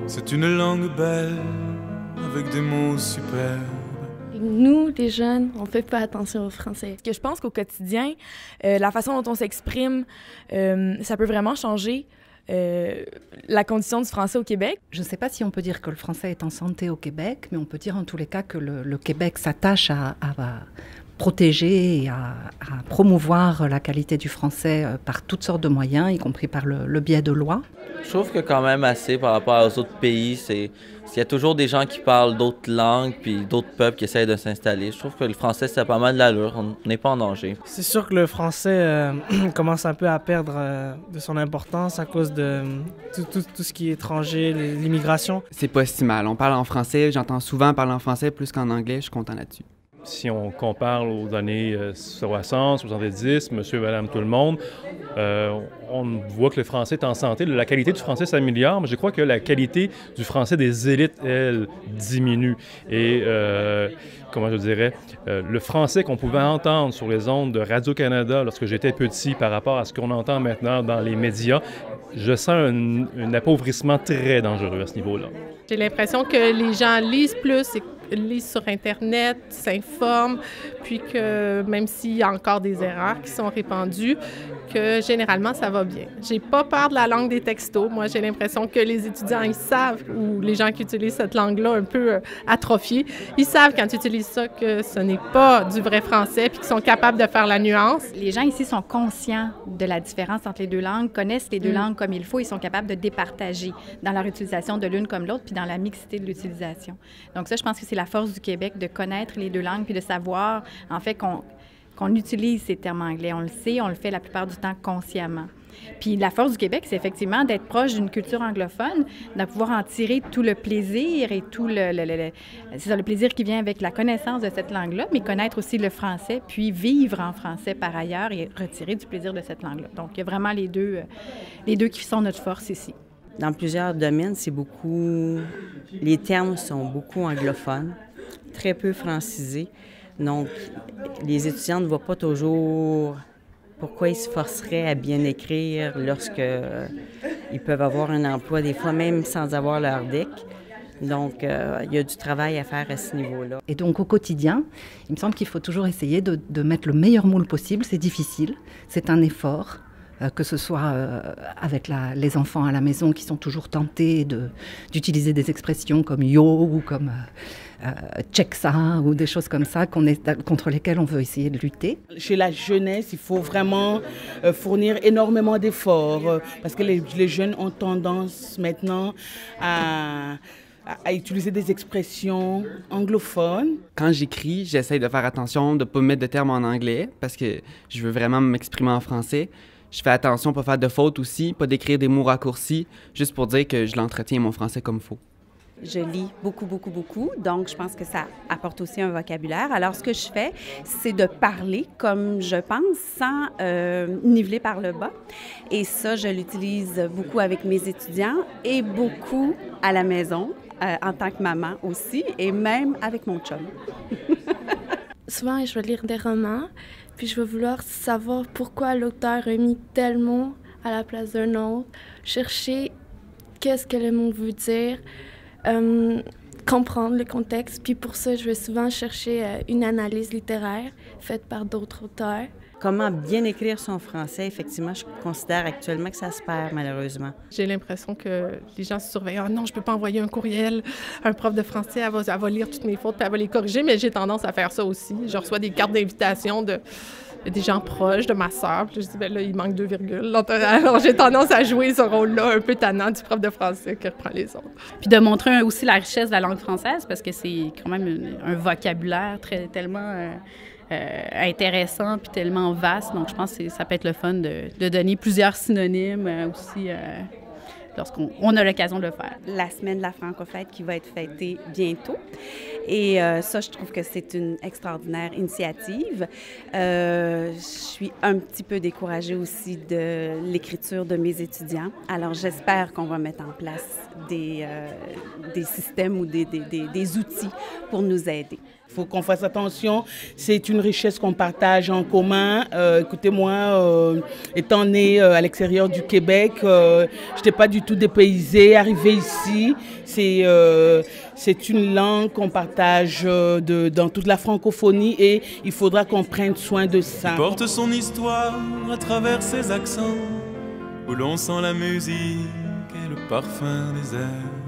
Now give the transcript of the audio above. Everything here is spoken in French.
C'est une langue belle, avec des mots superbes. Nous, les jeunes, on fait pas attention au français. Parce que je pense qu'au quotidien, la façon dont on s'exprime, ça peut vraiment changer la condition du français au Québec. Je ne sais pas si on peut dire que le français est en santé au Québec, mais on peut dire en tous les cas que le Québec s'attache à protéger et à promouvoir la qualité du français par toutes sortes de moyens, y compris par le biais de lois. Je trouve que quand même assez par rapport aux autres pays, il y a toujours des gens qui parlent d'autres langues puis d'autres peuples qui essayent de s'installer. Je trouve que le français, c'est pas mal de l'allure, on n'est pas en danger. C'est sûr que le français commence un peu à perdre de son importance à cause de tout ce qui est étranger, l'immigration. C'est pas si mal. On parle en français, j'entends souvent parler en français plus qu'en anglais, je suis content là-dessus. Si on compare aux années 60, 70, monsieur, madame, tout le monde, on voit que le français est en santé. La qualité du français s'améliore, mais je crois que la qualité du français des élites, elle, diminue. Et, comment je dirais, le français qu'on pouvait entendre sur les ondes de Radio-Canada lorsque j'étais petit par rapport à ce qu'on entend maintenant dans les médias, je sens un appauvrissement très dangereux à ce niveau-là. J'ai l'impression que les gens lisent plus, lisent sur Internet, s'informent, puis que même s'il y a encore des erreurs qui sont répandues, que généralement ça va bien. J'ai pas peur de la langue des textos. Moi, j'ai l'impression que les étudiants, ils savent, ou les gens qui utilisent cette langue-là un peu atrophiée, ils savent quand ils utilisent ça que ce n'est pas du vrai français, puis qu'ils sont capables de faire la nuance. Les gens ici sont conscients de la différence entre les deux langues, connaissent les deux langues comme il faut, ils sont capables de départager dans leur utilisation de l'une comme l'autre, puis dans la mixité de l'utilisation. Donc ça, je pense que c'est la force du Québec de connaître les deux langues, puis de savoir, en fait, qu'on utilise ces termes anglais. On le sait, on le fait la plupart du temps consciemment. Puis la force du Québec, c'est effectivement d'être proche d'une culture anglophone, de pouvoir en tirer tout le plaisir et tout c'est ça, le plaisir qui vient avec la connaissance de cette langue-là, mais connaître aussi le français, puis vivre en français par ailleurs et retirer du plaisir de cette langue-là. Donc, il y a vraiment les deux qui sont notre force ici. Dans plusieurs domaines, les termes sont beaucoup anglophones, très peu francisés. Donc, les étudiants ne voient pas toujours pourquoi ils se forceraient à bien écrire lorsqu'ils peuvent avoir un emploi, des fois même sans avoir leur DEC. Donc, il y a du travail à faire à ce niveau-là. Et donc, au quotidien, il me semble qu'il faut toujours essayer de mettre le meilleur moule possible. C'est difficile, c'est un effort. Que ce soit avec les enfants à la maison qui sont toujours tentés d'utiliser des expressions comme « yo » ou comme « check ça » ou des choses comme ça contre lesquelles on veut essayer de lutter. Chez la jeunesse, il faut vraiment fournir énormément d'efforts parce que les jeunes ont tendance maintenant à utiliser des expressions anglophones. Quand j'écris, j'essaie de faire attention de ne pas mettre de termes en anglais parce que je veux vraiment m'exprimer en français. Je fais attention de ne pas faire de fautes aussi, pas d'écrire des mots raccourcis, juste pour dire que je l'entretiens mon français comme il faut. Je lis beaucoup, donc je pense que ça apporte aussi un vocabulaire. Alors, ce que je fais, c'est de parler comme je pense, sans niveler par le bas. Et ça, je l'utilise beaucoup avec mes étudiants et beaucoup à la maison, en tant que maman aussi, et même avec mon chum. Souvent, je vais lire des romans, puis je vais vouloir savoir pourquoi l'auteur a mis tel mot à la place d'un autre, chercher qu'est-ce que le mot veut dire, comprendre le contexte. Puis pour ça, je vais souvent chercher une analyse littéraire faite par d'autres auteurs. Comment bien écrire son français, effectivement, je considère actuellement que ça se perd, malheureusement. J'ai l'impression que les gens se surveillent. « Ah non, je peux pas envoyer un courriel à un prof de français, elle va lire toutes mes fautes puis elle va les corriger. » Mais j'ai tendance à faire ça aussi. Je reçois des cartes d'invitation des gens proches de ma sœur. Puis je dis, ben là, il manque 2 virgules. Alors, j'ai tendance à jouer ce rôle-là un peu tannant du prof de français qui reprend les autres. Puis de montrer aussi la richesse de la langue française parce que c'est quand même un vocabulaire tellement intéressant puis tellement vaste. Donc, je pense que ça peut être le fun de donner plusieurs synonymes aussi lorsqu'on a l'occasion de le faire. La semaine de la Franco-Fête qui va être fêtée bientôt. Et ça, je trouve que c'est une extraordinaire initiative. Je suis un petit peu découragée aussi de l'écriture de mes étudiants. Alors, j'espère qu'on va mettre en place des systèmes ou des outils pour nous aider. Il faut qu'on fasse attention, c'est une richesse qu'on partage en commun. Écoutez, moi, étant née à l'extérieur du Québec, je n'étais pas du tout dépaysée, arrivée ici. c'est une langue qu'on partage dans toute la francophonie et il faudra qu'on prenne soin de ça. Il porte son histoire à travers ses accents, où l'on sent la musique et le parfum des airs.